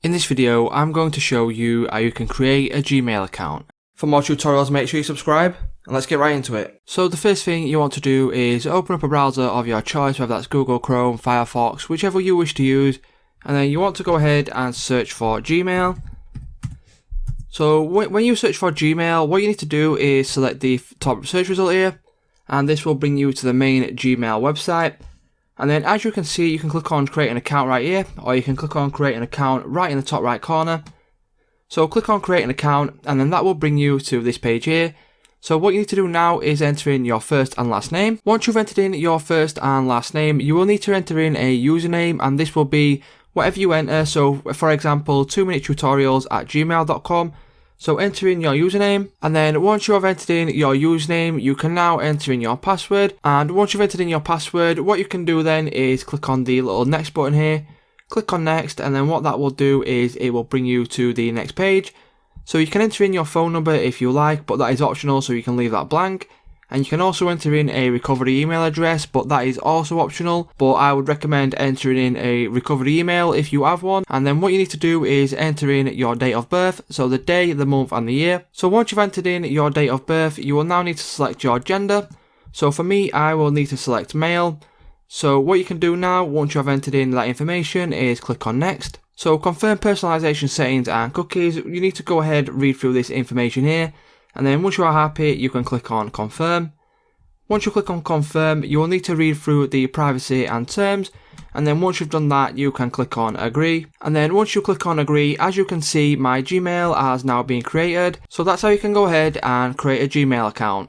In this video, I'm going to show you how you can create a Gmail account. For more tutorials, make sure you subscribe, and let's get right into it. So the first thing you want to do is open up a browser of your choice, whether that's Google Chrome, Firefox, whichever you wish to use, and then you want to go ahead and search for Gmail. So when you search for Gmail, what you need to do is select the top search result here, and this will bring you to the main Gmail website. And then as you can see, you can click on create an account right here, or you can click on create an account right in the top right corner. So click on create an account, and then that will bring you to this page here. So what you need to do now is enter in your first and last name. Once you've entered in your first and last name, you will need to enter in a username, and this will be whatever you enter. So for example, 2minutetutorials@gmail.com. So enter in your username, and then once you have entered in your username, you can now enter in your password. And once you've entered in your password, what you can do then is click on the little next button here, click on next, and then what that will do is it will bring you to the next page. So you can enter in your phone number if you like, but that is optional, so you can leave that blank. And you can also enter in a recovery email address, but that is also optional. But I would recommend entering in a recovery email if you have one. And then what you need to do is enter in your date of birth, so the day, the month and the year. So once you've entered in your date of birth, you will now need to select your gender. So for me, I will need to select male. So what you can do now, once you have entered in that information, is click on next. So confirm personalization settings and cookies. You need to go ahead, read through this information here. And then once you are happy, you can click on confirm. Once you click on confirm, you will need to read through the privacy and terms. And then once you've done that, you can click on agree. And then once you click on agree, as you can see, my Gmail has now been created. So that's how you can go ahead and create a Gmail account.